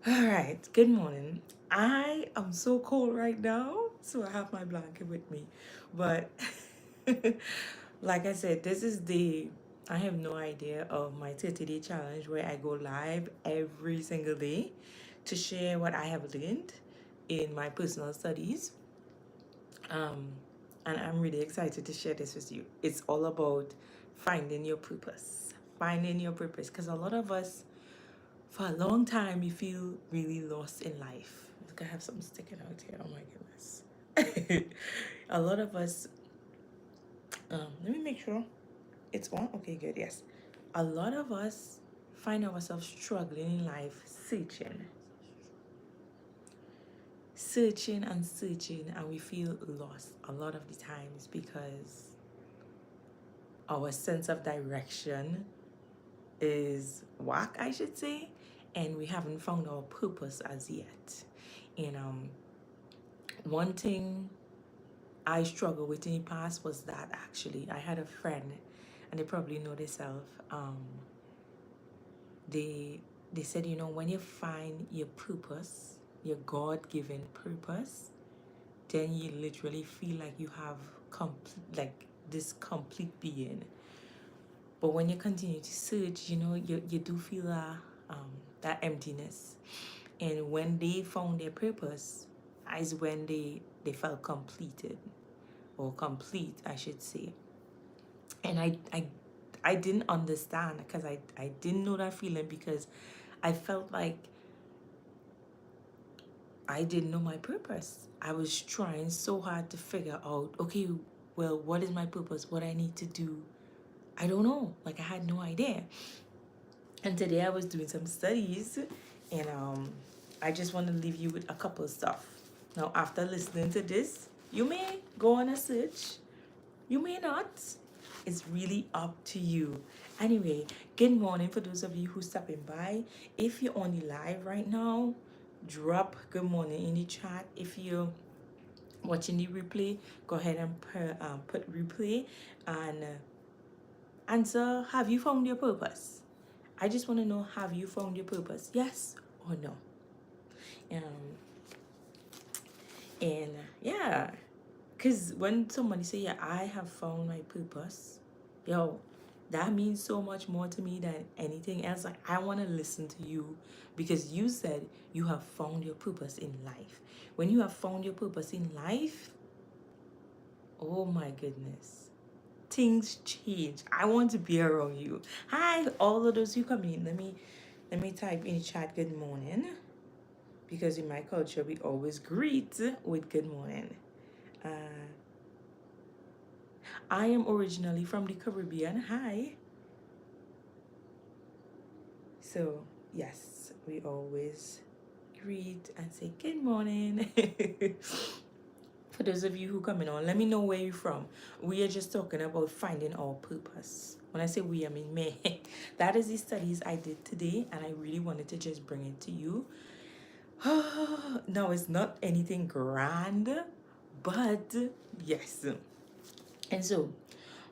All right, good morning. I am so cold right now, so I have my blanket with me. But like I said, this is I have no idea of my 30-day challenge where I go live every single day to share what I have learned in my personal studies. Um, and I'm really excited to share this with you. It's all about finding your purpose. Finding your purpose, because a lot of us for a long time you feel really lost in life. Look, I have something sticking out here. Oh my goodness. A lot of us, let me make sure it's on. Okay, good. Yes. A lot of us find ourselves struggling in life, searching and searching, and we feel lost a lot of the times because our sense of direction is whack, I should say, and we haven't found our purpose as yet. And one thing I struggled with in the past was that actually I had a friend, and they probably know themselves. They they said, when you find your purpose, your God-given purpose, then you literally feel like you have like this complete being. But when you continue to search, you do feel that emptiness. And when they found their purpose, is when they felt completed, or complete, I should say. And I didn't understand, because I didn't know that feeling, because I felt like I didn't know my purpose. I was trying so hard to figure out, okay, well, what is my purpose? What I need to do? I don't know. Like, I had no idea. And today I was doing some studies, and I just want to leave you with a couple of stuff. Now, after listening to this, you may go on a search, you may not. It's really up to you. Anyway, good morning for those of you who stopping by. If you're on the live right now, drop good morning in the chat. If you're watching the replay, go ahead and put replay and answer, have you found your purpose? I just want to know, have you found your purpose? Yes or no? Um, and yeah, because when somebody say, yeah, I have found my purpose, yo, that means so much more to me than anything else. Like, I want to listen to you, because you said you have found your purpose in life. When you have found your purpose in life, oh my goodness, things change. I want to be around you. Hi, all of those who come in. Let me type in the chat good morning, because in my culture we always greet with good morning. Uh, I am originally from the Caribbean. Hi. So yes, we always greet and say good morning. For those of you who coming on, let me know where you're from. We are just talking about finding our purpose. When I say we, I mean me. That is the studies I did today, and I really wanted to just bring it to you. No, it's not anything grand, but yes. And so,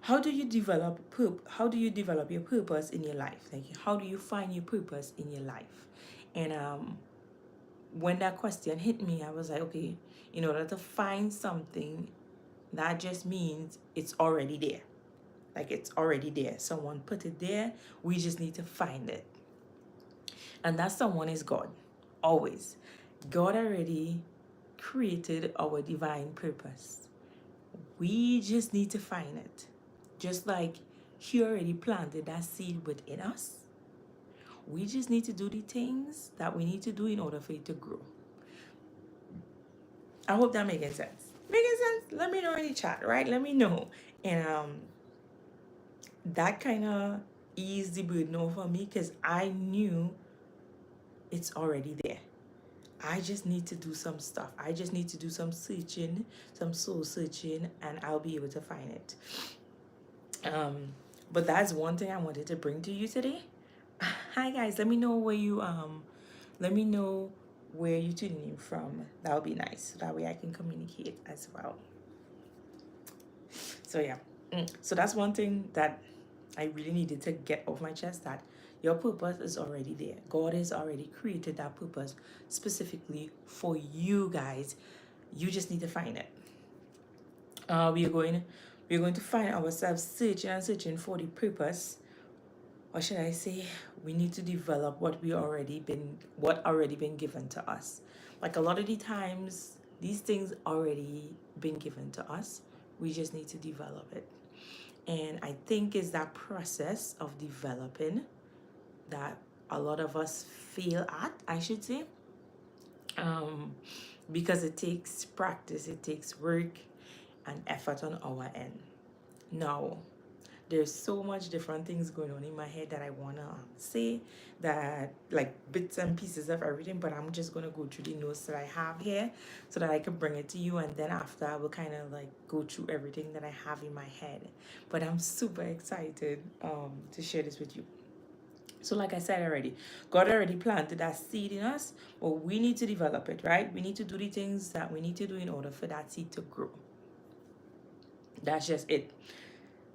how do you develop your purpose in your life? Like, how do you find your purpose in your life? And when that question hit me, I was like, okay, in order to find something, that just means it's already there. Like, it's already there. Someone put it there. We just need to find it. And that someone is God. Always. God already created our divine purpose. We just need to find it. Just like He already planted that seed within us. We just need to do the things that we need to do in order for it to grow. I hope that making sense. Making sense? Let me know in the chat, right? Let me know. And that kind of eased the burden over me, because I knew it's already there. I just need to do some stuff. I just need to do some searching, some soul searching, and I'll be able to find it. But that's one thing I wanted to bring to you today. Hi guys, let me know where you tuning in from. That would be nice. So that way I can communicate as well. So yeah. So that's one thing that I really needed to get off my chest, that Your purpose is already there. God has already created that purpose specifically for you guys. You just need to find it. We're going to find ourselves searching and searching for the purpose, or should I say, we need to develop what already been given to us. Like a lot of the times, these things already been given to us. We just need to develop it. And I think it's that process of developing that a lot of us fail at, I should say, because it takes practice, it takes work and effort on our end. Now, there's so much different things going on in my head that I want to say, that like bits and pieces of everything, but I'm just going to go through the notes that I have here so that I can bring it to you, and then after I will kind of like go through everything that I have in my head. But I'm super excited to share this with you. So like I said already, God already planted that seed in us, but we need to develop it, right? We need to do the things that we need to do in order for that seed to grow. That's just it.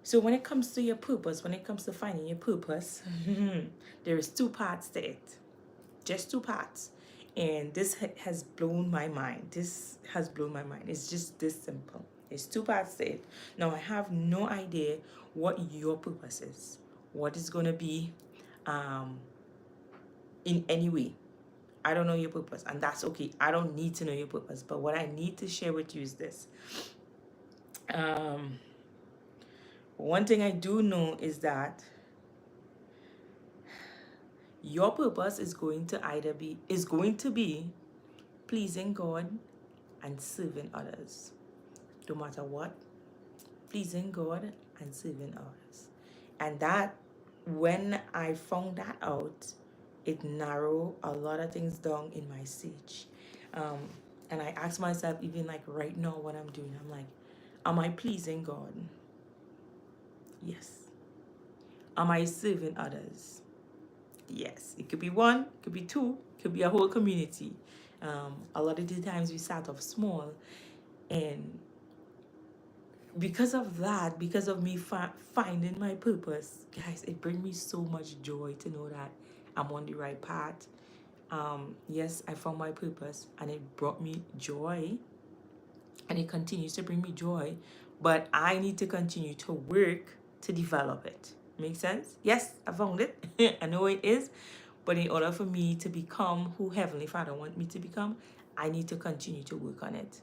So when it comes to your purpose, when it comes to finding your purpose, there is two parts to it. Just two parts. And this has blown my mind. This has blown my mind. It's just this simple. It's two parts to it. Now, I have no idea what your purpose is. What is going to be in any way. I don't know your purpose, and that's okay. I don't need to know your purpose. But what I need to share with you is this. One thing I do know is that your purpose is going to be pleasing God and serving others. No matter what, pleasing God and serving others. And that, when I found that out, it narrowed a lot of things down in my search. And I asked myself, even like right now, what I'm doing, I'm like, am I pleasing God? Yes. Am I serving others? Yes. It could be one, it could be two, it could be a whole community. A lot of the times we start off small, and because of that, because of me finding my purpose, guys, it brings me so much joy to know that I'm on the right path. Yes, I found my purpose and it brought me joy, and it continues to bring me joy, but I need to continue to work to develop it. Make sense? Yes, I found it. I know it is, but in order for me to become who Heavenly Father wants me to become, I need to continue to work on it.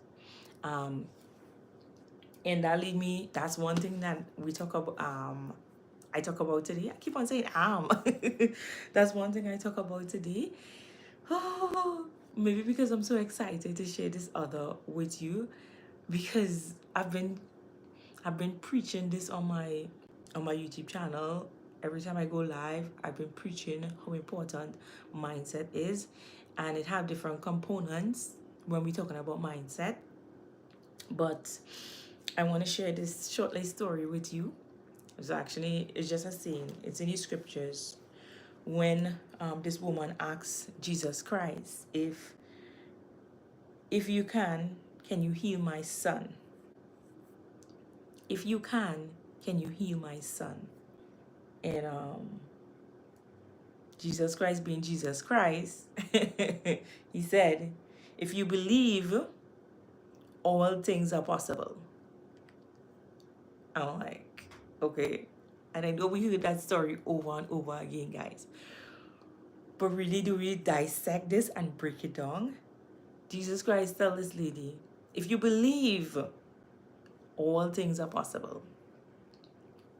And that's one thing that we talk about. I talk about today. I keep on saying that's one thing I talk about today. Oh, maybe because I'm so excited to share this other with you, because I've been preaching this on my YouTube channel. Every time I go live, I've been preaching how important mindset is, and it have different components when we're talking about mindset. But I want to share this short little story with you. It's just a saying. It's in the scriptures. When this woman asks Jesus Christ, if you can you heal my son? If you can you heal my son? And Jesus Christ, being Jesus Christ, he said, if you believe, all things are possible. I'm like, okay. And I know we heard that story over and over again, guys. But really, do we dissect this and break it down? Jesus Christ tell this lady, if you believe, all things are possible.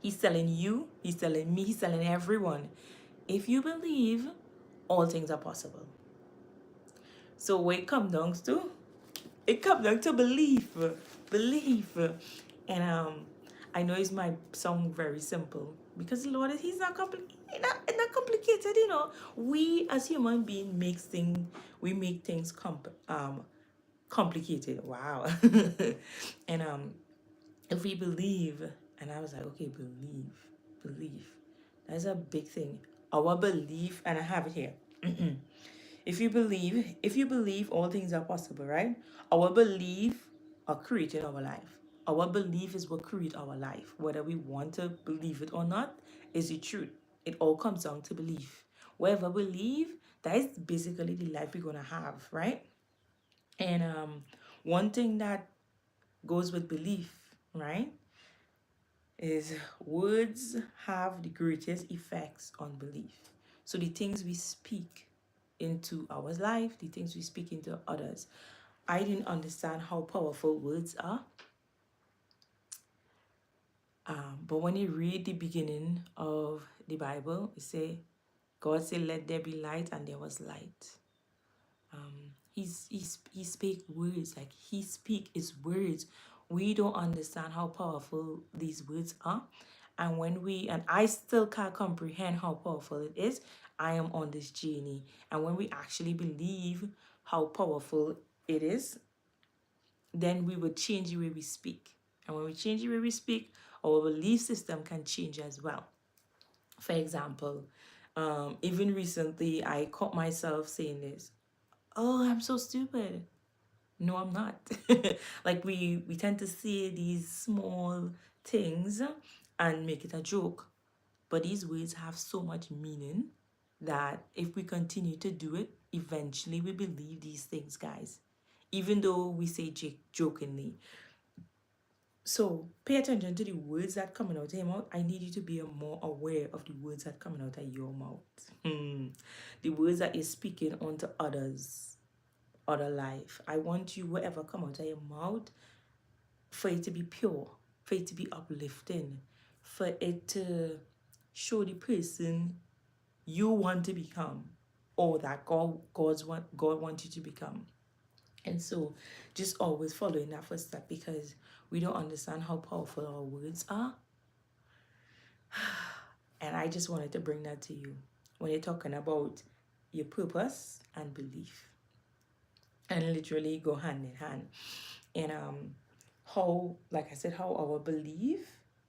He's telling you, he's telling me, he's telling everyone, if you believe, all things are possible. So what it comes down to belief. And I know it might sound very simple, because the Lord, he's not complicated. Not complicated, you know. We as human beings make things complicated. Wow. And if we believe, and I was like, okay, believe. That's a big thing. Our belief, and I have it here. If you believe, all things are possible, right? Our belief are creating our life. Our belief is what create our life. Whether we want to believe it or not, is the truth. It all comes down to belief. Whatever believe, that is basically the life we're gonna have, right? And one thing that goes with belief, right, is words have the greatest effects on belief. So the things we speak into our life, the things we speak into others. I didn't understand how powerful words are. But when you read the beginning of the Bible, it say, God said, let there be light, and there was light. He speak words, like he speak his words. We don't understand how powerful these words are. And I still can't comprehend how powerful it is. I am on this journey. And when we actually believe how powerful it is, then we would change the way we speak. And when we change the way we speak, our belief system can change as well. For example, even recently, I caught myself saying this, oh, I'm so stupid. No, I'm not. Like we tend to say these small things and make it a joke. But these words have so much meaning that if we continue to do it, eventually we believe these things, guys. Even though we say jokingly. So pay attention to the words that coming out of your mouth. I need you to be more aware of the words that coming out of your mouth. The words that you're speaking onto others, other life. I want you, whatever come out of your mouth, for it to be pure, for it to be uplifting, for it to show the person you want to become, or that God wants you to become. And so just always following that first step, because we don't understand how powerful our words are. And I just wanted to bring that to you when you're talking about your purpose and belief. And literally go hand in hand. And how, like I said, how our belief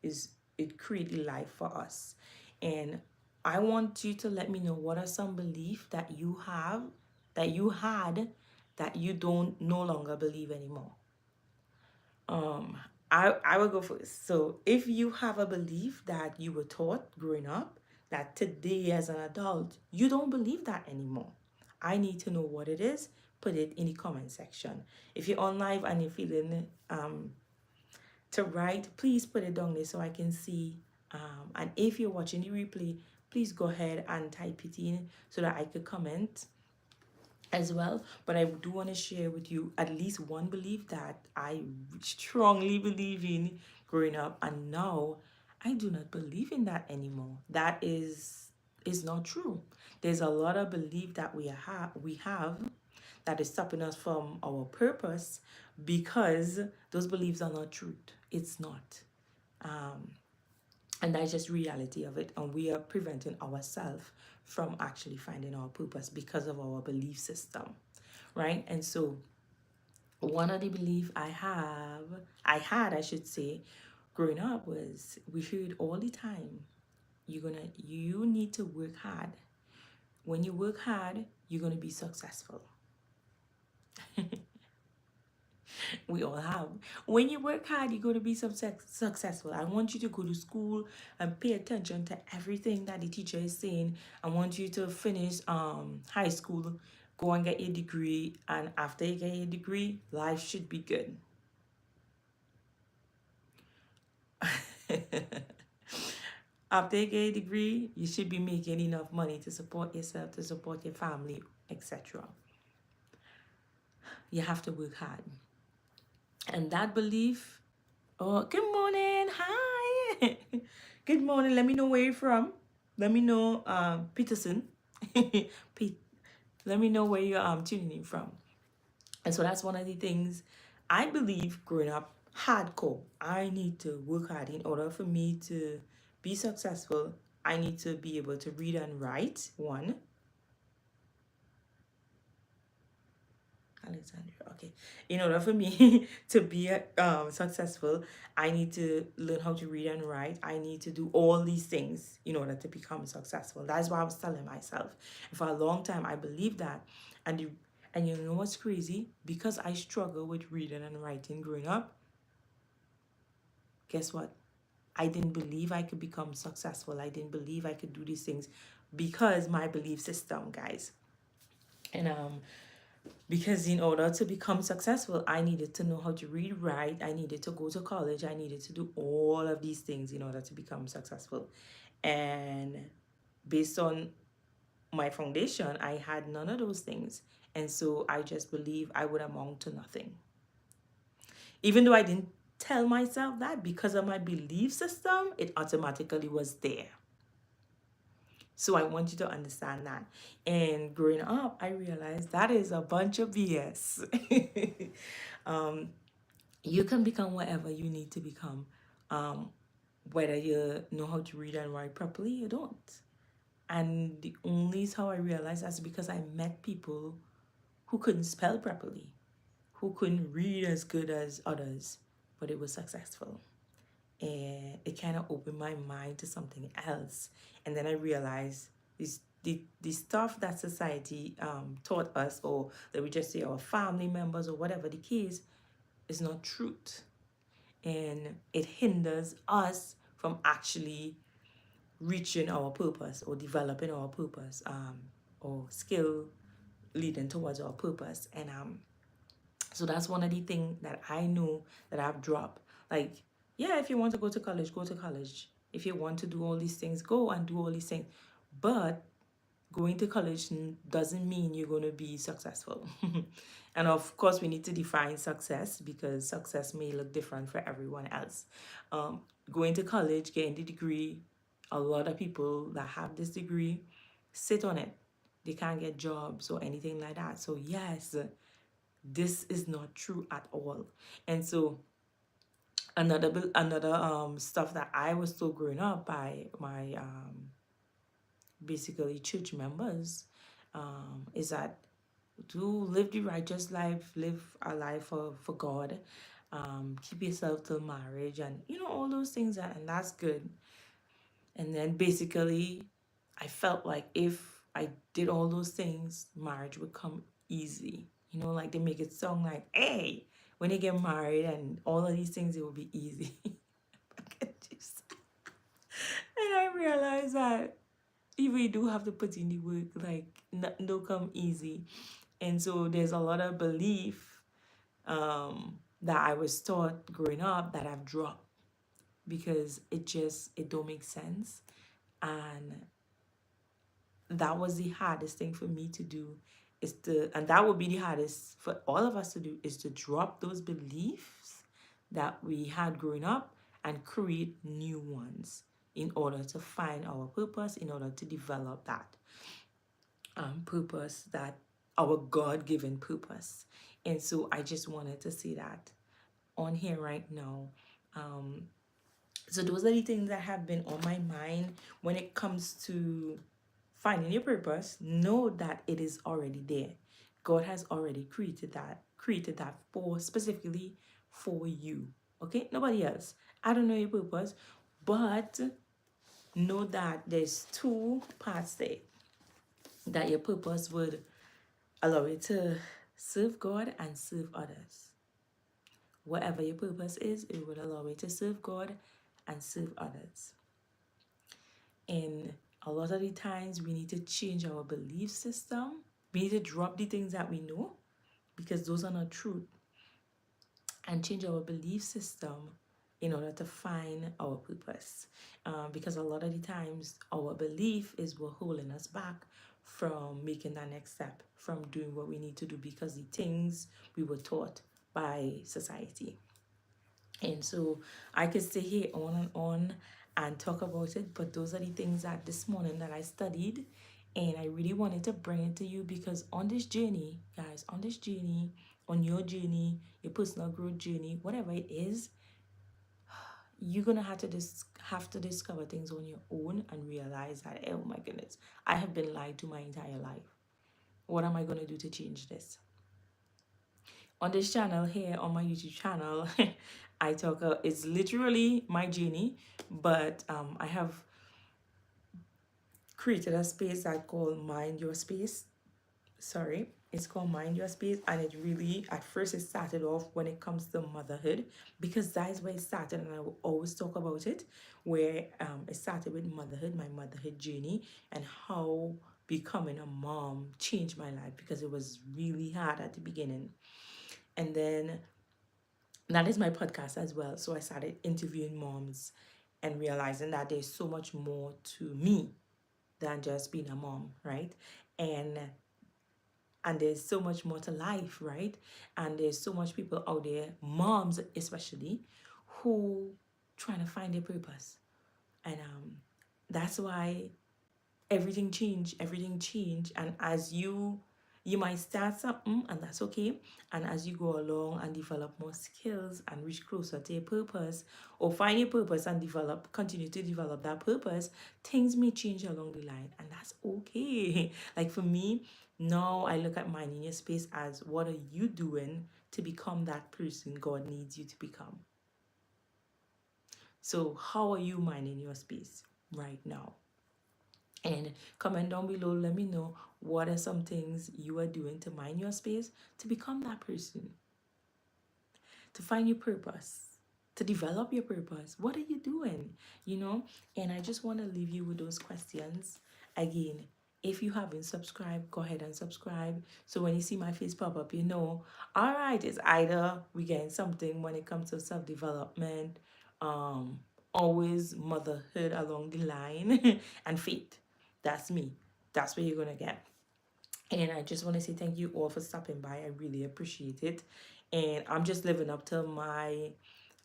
is, it creates life for us. And I want you to let me know, what are some beliefs that you have, that you had, that you don't no longer believe anymore. I will go first. So if you have a belief that you were taught growing up, that today as an adult you don't believe that anymore, I need to know what it is. Put it in the comment section. If you're on live and you're feeling to write, please put it down there so I can see. And if you're watching the replay, please go ahead and type it in so that I could comment as well. But I do want to share with you at least one belief that I strongly believe in growing up, and now I do not believe in that anymore. That is not true. There's a lot of belief that we have that is stopping us from our purpose, because those beliefs are not truth. It's not. And that's just reality of it. And we are preventing ourselves from actually finding our purpose because of our belief system, right? And so one of the belief I had, I should say, growing up was, we heard all the time, you need to work hard. When you work hard, you're gonna be successful. We all have. When you work hard, you're going to be successful. I want you to go to school and pay attention to everything that the teacher is saying. I want you to finish high school, go and get your degree, and after you get your degree, life should be good. After you get a degree, you should be making enough money to support yourself, to support your family, etc. You have to work hard. And that belief, oh, good morning, hi. Good morning, let me know where you're from. Let me know, Peterson. Pete, let me know where you're tuning in from. And so that's one of the things I believe growing up, hardcore. I need to work hard in order for me to be successful. I need to be able to read and write, one. Alexandra, okay. In order for me to be successful, I need to learn how to read and write. I need to do all these things in order to become successful. That's what I was telling myself. And for a long time, I believed that. And you know what's crazy? Because I struggle with reading and writing growing up, guess what? I didn't believe I could become successful. I didn't believe I could do these things because my belief system, guys. And because in order to become successful, I needed to know how to read, write. I needed to go to college. I needed to do all of these things in order to become successful. And based on my foundation, I had none of those things. And so I just believe I would amount to nothing. Even though I didn't tell myself that, because of my belief system, it automatically was there. So I want you to understand that. And growing up, I realized that is a bunch of BS. um, you can become whatever you need to become. Um, whether you know how to read and write properly, you don't. And the only is how I realized that's because I met people who couldn't spell properly, who couldn't read as good as others, but it was successful. And it kind of opened my mind to something else. And then I realized the stuff that society taught us, or that we just say our family members or whatever the case, is not truth. And it hinders us from actually reaching our purpose or developing our purpose, or skill leading towards our purpose. And so that's one of the things that I know that I've dropped. Like, yeah, if you want to go to college, go to college. If you want to do all these things, go and do all these things. But going to college doesn't mean you're going to be successful. And of course, we need to define success, because success may look different for everyone else. Going to college, getting the degree, a lot of people that have this degree sit on it. They can't get jobs or anything like that. So yes, this is not true at all. And so another stuff that I was told growing up by my basically church members, is that to live the righteous life, live a life for God, keep yourself till marriage, and all those things, and that's good. And then basically I felt like if I did all those things, marriage would come easy. Like they make it sound like, hey, when you get married and all of these things, it will be easy. And I realized that if we do have to put in the work, like nothing don't come easy. And so there's a lot of belief that I was taught growing up that I've dropped, because it don't make sense. And that was the hardest thing for me to do, and that would be the hardest for all of us to do, is to drop those beliefs that we had growing up and create new ones in order to find our purpose, in order to develop that purpose, that our God-given purpose. And so I just wanted to say that on here right now. So those are the things that have been on my mind when it comes to finding your purpose. Know that it is already there. God has already created that specifically for you. Okay, nobody else. I don't know your purpose, but know that there's two parts there. That your purpose would allow you to serve God and serve others. Whatever your purpose is, it would allow you to serve God and serve others. And a lot of the times we need to change our belief system. We need to drop the things that we know, because those are not truth, and change our belief system in order to find our purpose. Because a lot of the times our belief is what holding us back from making that next step, from doing what we need to do, because the things we were taught by society. And so I could stay here on and talk about it, but those are the things that this morning that I studied, and I really wanted to bring it to you, because on this journey, guys, on this journey, on your journey, your personal growth journey, whatever it is, you're gonna have to discover things on your own and realize that, oh my goodness, I have been lied to my entire life. What am I gonna do to change this? On this channel here, on my YouTube channel, I talk, it's literally my journey, but I have created a space I call Mind Your Space. Sorry. It's called Mind Your Space, and it really, at first, it started off when it comes to motherhood, because that is where it started, and I will always talk about it. Where it started with motherhood, my motherhood journey, and how becoming a mom changed my life, because it was really hard at the beginning. And then that is my podcast as well. So I started interviewing moms and realizing that there's so much more to me than just being a mom, right? And there's so much more to life, right? And there's so much people out there, moms especially, who trying to find their purpose. And that's why everything changed. And as you might start something, and that's okay. And as you go along and develop more skills and reach closer to your purpose, or find your purpose and continue to develop that purpose, things may change along the line, and that's okay. Like for me, now I look at Minding Your Space as, what are you doing to become that person God needs you to become? So how are you minding your space right now? And comment down below, let me know what are some things you are doing to mind your space, to become that person, to find your purpose, to develop your purpose. What are you doing? You know? And I just want to leave you with those questions. Again, if you haven't subscribed, go ahead and subscribe. So when you see my face pop up, you know, all right, it's either we getting something when it comes to self-development, um, always motherhood along the line, and faith. That's me. That's what you're gonna get. And I just want to say thank you all for stopping by. I really appreciate it. And I'm just living up to my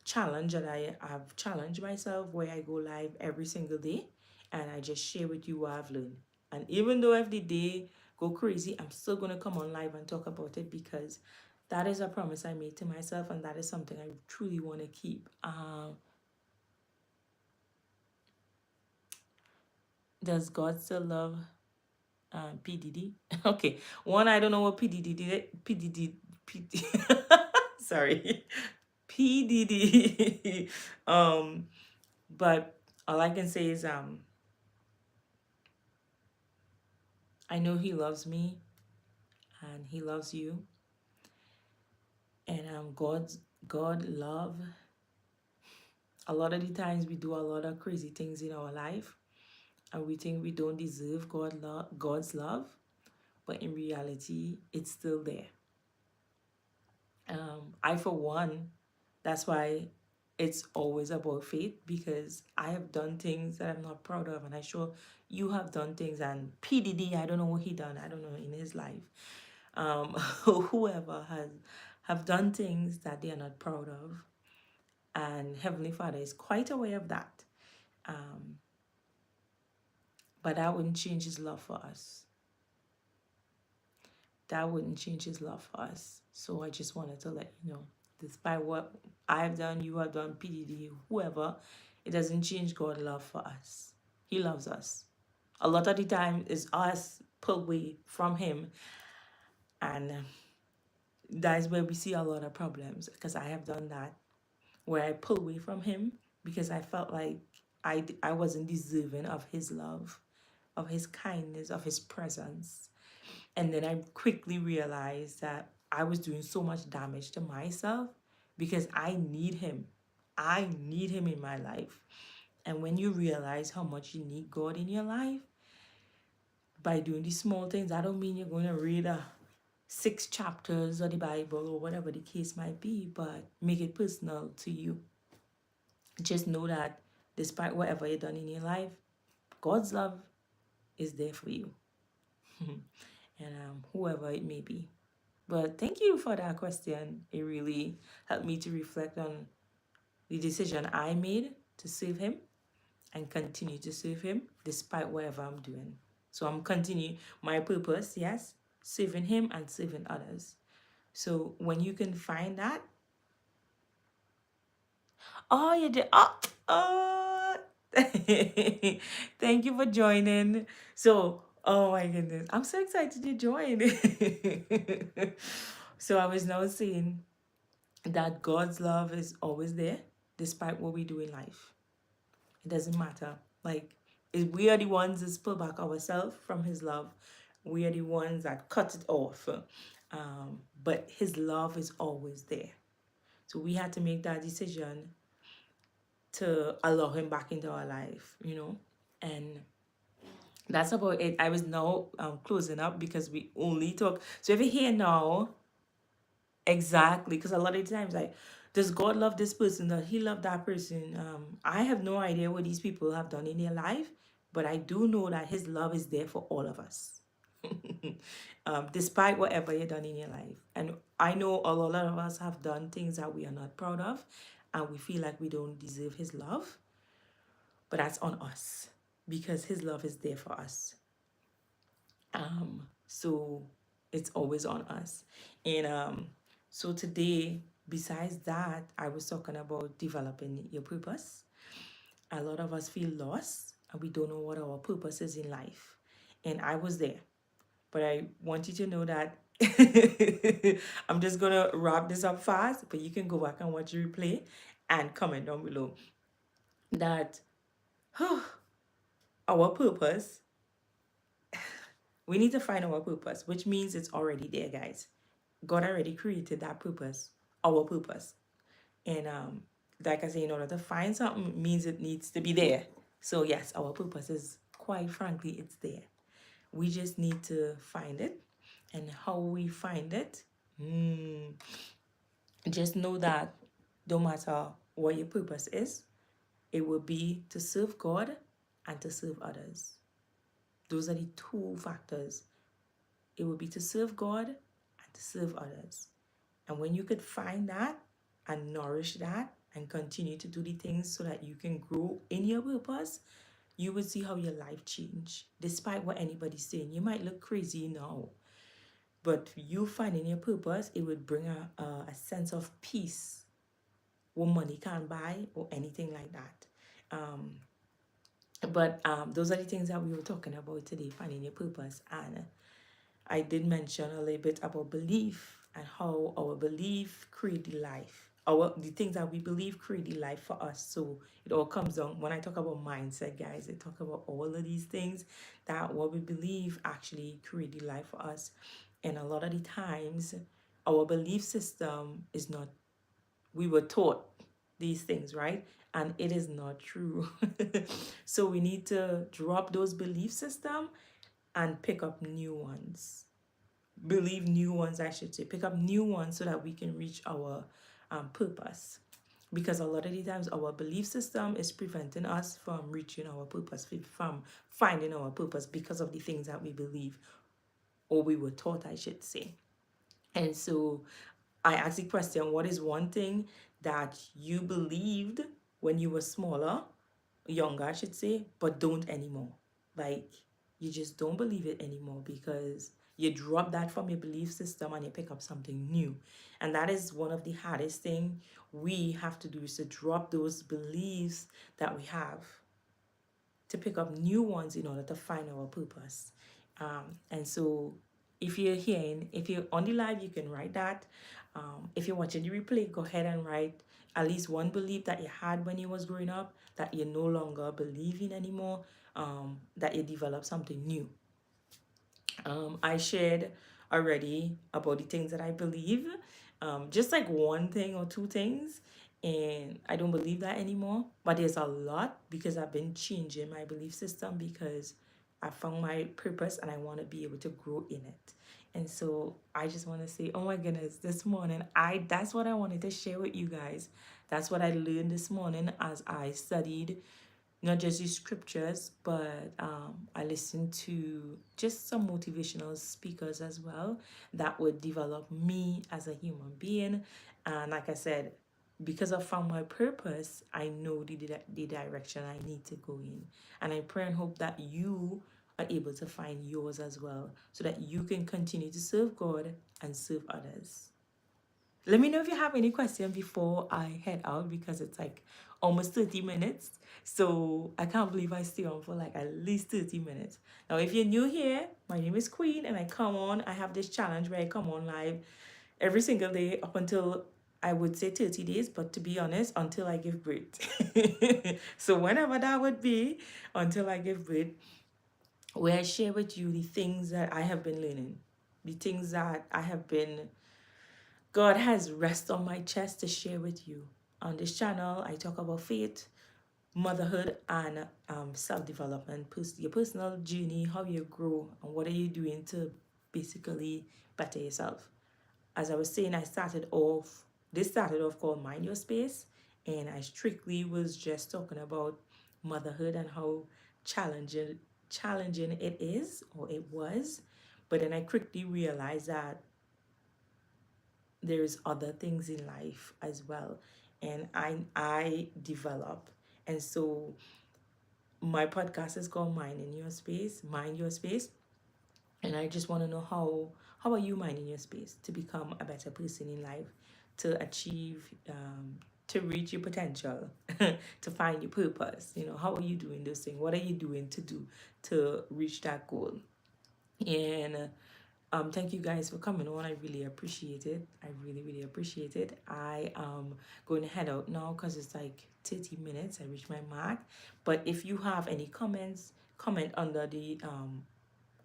challenge that I have challenged myself, where I go live every single day and I just share with you what I've learned. And even though if the day go crazy, I'm still going to come on live and talk about it, because that is a promise I made to myself, and that is something I truly want to keep. Does God still love PDD? Okay, one, I don't know what PDD did. Sorry, PDD. But all I can say is I know He loves me, and He loves you, and God love. A lot of the times we do a lot of crazy things in our life, and we think we don't deserve God's love, but in reality, it's still there. I, for one, that's why it's always about faith, because I have done things that I'm not proud of, and I'm sure you have done things. And PDD, I don't know what he done, I don't know, in his life. Whoever have done things that they are not proud of, and Heavenly Father is quite aware of that. But that wouldn't change His love for us. That wouldn't change His love for us. So I just wanted to let you know, despite what I've done, you have done, PDD, whoever, it doesn't change God's love for us. He loves us. A lot of the time is us pull away from Him, and that is where we see a lot of problems, because I have done that, where I pull away from Him because I felt like I wasn't deserving of His love, of His kindness, of His presence. And then I quickly realized that I was doing so much damage to myself, because I need Him. I need Him in my life. And when you realize how much you need God in your life, by doing these small things, I don't mean you're going to read 6 chapters of the Bible or whatever the case might be, but make it personal to you. Just know that despite whatever you've done in your life, God's love is there for you. And whoever it may be. But thank you for that question. It really helped me to reflect on the decision I made to serve Him and continue to serve Him despite whatever I'm doing. So I'm continuing my purpose, yes, serving Him and serving others. So when you can find that, oh, you did, oh. Thank you for joining. So, oh my goodness, I'm so excited to join. So I was now saying that God's love is always there despite what we do in life. It doesn't matter. Like, we are the ones that pull back ourselves from His love We are the ones that cut it off. But his love is always there. So we had to make that decision to allow him back into our life, you know. And that's about it. I was now closing up because we only talk. So if you hear now, exactly, because a lot of times, like, does God love this person? Does he love that person? I have no idea what these people have done in their life, but I do know that his love is there for all of us. Despite whatever you've done in your life. And I know a lot of us have done things that we are not proud of, and we feel like we don't deserve his love, but that's on us because his love is there for us. So it's always on us. And so today, besides that, I was talking about developing your purpose. A lot of us feel lost and we don't know what our purpose is in life. And I was there. But I want you to know that I'm just gonna wrap this up fast, but you can go back and watch the replay and comment down below that our purpose, we need to find our purpose, which means it's already there, guys. God already created that purpose, our purpose. And like I say, in order to find something means it needs to be there. So yes, our purpose is, quite frankly, it's there. We just need to find it. And how we find it, just know that no matter what your purpose is, it will be to serve God and to serve others. Those are the two factors. It will be to serve God and to serve others. And when you could find that and nourish that and continue to do the things so that you can grow in your purpose, you will see how your life change. Despite what anybody's saying, you might look crazy now, but you finding your purpose, it would bring a sense of peace what money can't buy or anything like that. But those are the things that we were talking about today, finding your purpose. And I did mention a little bit about belief and how our belief create the life. The things that we believe create the life for us. So it all comes down, when I talk about mindset, guys, I talk about all of these things, that what we believe actually create the life for us. And a lot of the times, our belief system is not, we were taught these things, right? And it is not true. So we need to drop those belief system and pick up new ones. Believe new ones, I should say. Pick up new ones so that we can reach our purpose. Because a lot of the times our belief system is preventing us from reaching our purpose, from finding our purpose because of the things that we believe, or we were taught, I should say. And so I asked the question, what is one thing that you believed when you were smaller, younger, I should say, but don't anymore? Like, you just don't believe it anymore because you drop that from your belief system and you pick up something new. And that is one of the hardest things we have to do, is to drop those beliefs that we have to pick up new ones in order to find our purpose. And so if you're hearing, if you're on the live, you can write that. If you're watching the replay, go ahead and write at least one belief that you had when you was growing up that you no longer believe in anymore, that you develop something new. I shared already about the things that I believe, just like one thing or two things, and I don't believe that anymore. But there's a lot because I've been changing my belief system because I found my purpose and I want to be able to grow in it. And so I just want to say, oh my goodness, this morning, that's what I wanted to share with you guys. That's what I learned this morning as I studied not just the scriptures, but I listened to just some motivational speakers as well that would develop me as a human being. And like I said, because I found my purpose, I know the direction I need to go in. And I pray and hope that you are able to find yours as well, so that you can continue to serve God and serve others. Let me know if you have any questions before I head out, because it's like almost 30 minutes. So I can't believe I stay on for like at least 30 minutes. Now, if you're new here, my name is Queen and I have this challenge where I come on live every single day up until, I would say, 30 days, but to be honest, until I give birth. So whenever that would be, until I give birth, where I share with you the things that I have been learning, the things that God has rest on my chest to share with you. On this channel, I talk about faith, motherhood, and self-development, your personal journey, how you grow, and what are you doing to basically better yourself. As I was saying, this started off called Mind Your Space, and I strictly was just talking about motherhood and how challenging it is, or it was. But then I quickly realized that there's other things in life as well, and I develop. And so my podcast is called Mind Your Space. And I just want to know how are you minding your space to become a better person in life, to achieve, to reach your potential, to find your purpose. How are you doing this thing? What are you doing to reach that goal? And thank you guys for coming on. I really appreciate it. I really, really appreciate it. I am going to head out now because it's like 30 minutes. I reached my mark. But if you have any comments, comment under the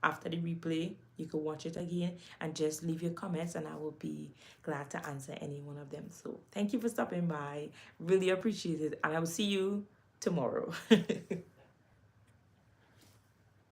after the replay. You can watch it again and just leave your comments, and I will be glad to answer any one of them. So thank you for stopping by. Really appreciate it, and I will see you tomorrow.